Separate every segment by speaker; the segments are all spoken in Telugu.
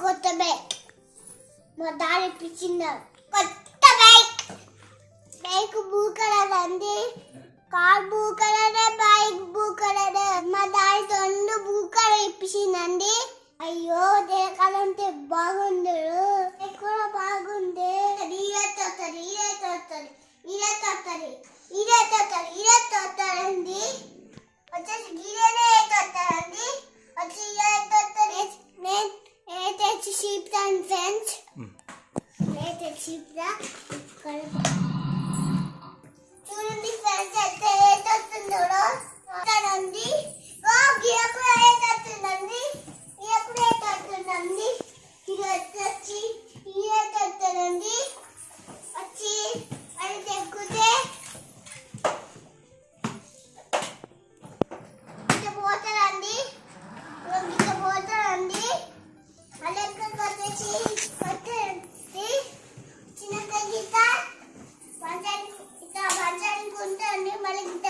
Speaker 1: కొత్త బైక్ మా డాడీ ఇప్పించిన కొత్త బైక్ బ్లూ కలర్ అండి. Car blue colour, bike blue colour. మా డాడీ రెండు బ్లూ కలర్ ఇప్పించిందండి. అయ్యో దేనికంటే బాగుంది, ఎక్కువ బాగుంది. ఇదేండి వచ్చేసి గిరేనే తోతారండి. వచ్చి నేను తెచ్చి చీపుతాను ఫ్రెండ్స్. నేను తెచ్చి చీపుతా. చూడండి ఫ్రెండ్స్ అయితే ఏదొస్తుందో అండి. గిరకుడు ఏదొస్తుందండి, గిరకుడు ఏదొస్తుందండి. ఇది వచ్చి ఏదొస్తుందండి. వచ్చి అది తెక్కుతే పోతారండి, పోతారండి. అలాగే వచ్చేసి చిన్న గీత పంచానికి ఉంటుంది. మళ్ళీ గీత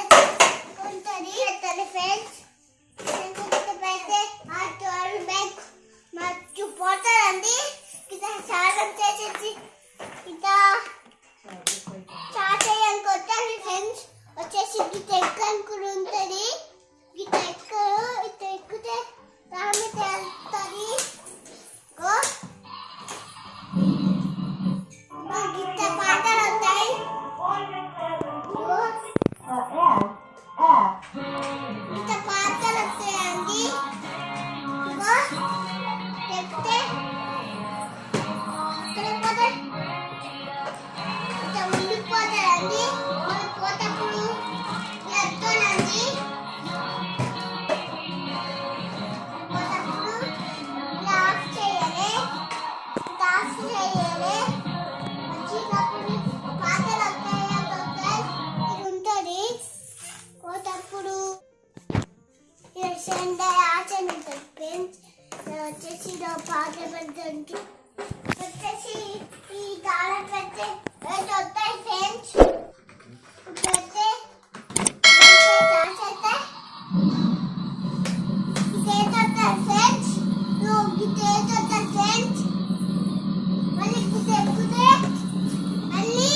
Speaker 1: ఉంటుంది ఫ్రెండ్స్. అయితే బ్యాగ్ మర్చి పోతారండి. గీత సాగం చేసేసి గీత స్టార్ట్ అయ్యానికి వస్తుంది ఫ్రెండ్స్. వచ్చేసి గీత ఎక్కడానికి కూడా ఉంటుంది. గీత ఎక్కితే రామి తేలుతుంది. గీత పాటలు వస్తాయి. గీత పాటలు వస్తాయండి. ఎక్కితే గీత ఉండిపోతారండి. మనం పోతప్పుడు ఎత్తానండి. వచ్చేసి పాట పెద్దంటూ వచ్చేసి ఈ తాళం పెడితే వస్తాయి ఫ్రెండ్స్. పెడితే ఇదేదొస్తాయి ఫ్రెండ్స్. ఇదేదొస్తాయి ఫ్రెండ్స్. మళ్ళీ ఎక్కుతే మళ్ళీ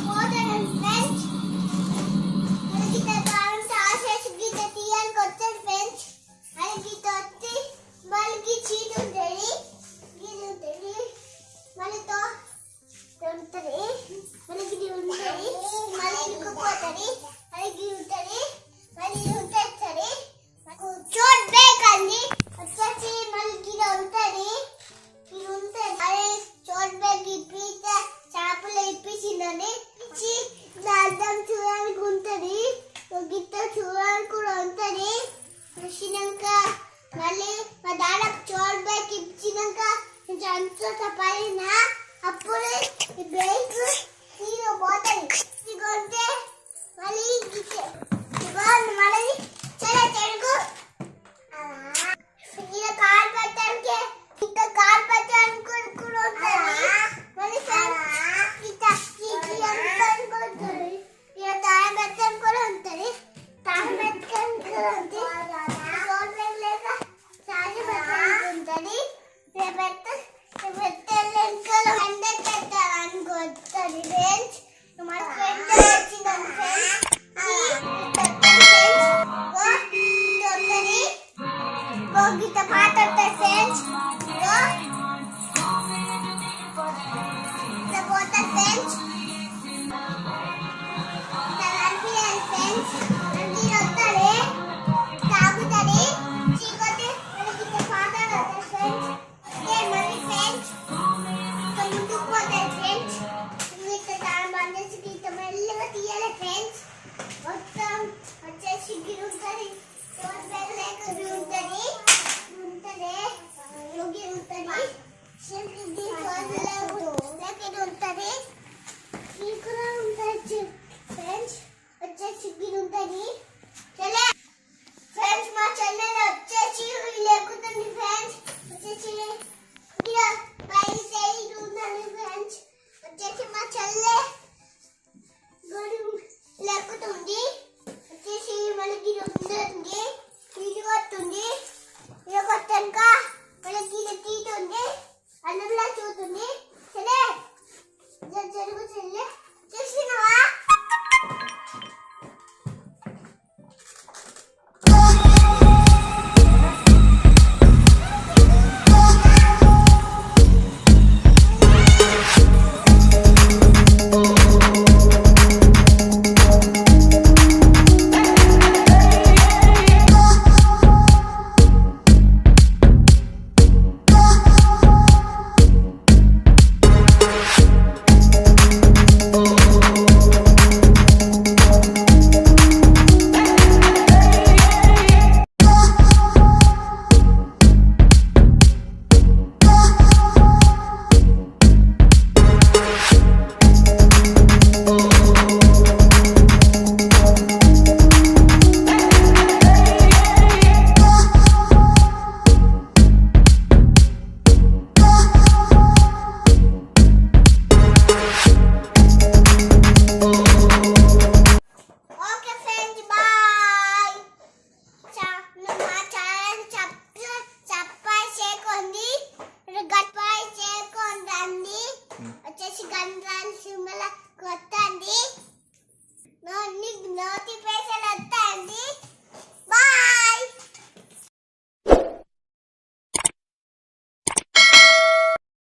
Speaker 1: పోతాను ఫ్రెండ్స్. గీత తాళం ఆసేసి గీత తీయానికి వస్తాడు ఫ్రెండ్స్. మళ్ళీ గీత వచ్చి మళ్ళీ చీట ఉంటుంది, గీత ఉంటుంది. మళ్ళీ ఉంటుంది, మళ్ళీ గిది ఉంటుంది, మళ్ళీ ఇరుక్కుపోతుంది, మళ్ళీ గిది ఉంటుంది, మళ్ళీ ఇది ఉంటుంది. నాకు చోట్ బేకండి. వచ్చేసి మళ్ళీ గిది ఉంటుంది, ఇది ఉంటుంది. అదే చోట్ బేక్ ఇప్పితే చేపలు ఇప్పించిందని ఇచ్చి అర్థం చూడడానికి ఉంటుంది. గిత్త చూడడానికి కూడా ఉంటుంది. వచ్చినాక మళ్ళీ మా దాదాపు చోట్ బైక్ ఇచ్చినాక కొంచెం అంత పడినా అప్పుడు ఈ బైక్ తీరు పోతుంది. ఇదిగొంటే మళ్ళీ మళ్ళీ చాలా చెడుగు ఇలా కార్ పెట్టడానికి ఇంకా కార్ పెట్టడానికి కూడా ఉంటుంది. మళ్ళీ ఉంటుంది, ఇలా తాళం పెట్టడానికి కూడా ఉంటుంది. తాళం పెట్టడానికి కూడా ఉంటుంది. ఉంటుంది గీత పాట ఫ్రెండ్స్. పోతా ఫ్రెండ్స్. ఫ్రెండ్స్ వస్తుంది, తాగుతుంది, చీకొట్టి గీత పాట ఫ్రెండ్స్. మళ్ళీ ఫ్రెండ్స్ ముందుకు పోతాయి ఫ్రెండ్స్. గీత బంద్ చేసి గీత మెల్లగా తీయాలి ఫ్రెండ్స్. మొత్తం వచ్చేసి గిరి ఉంటుంది.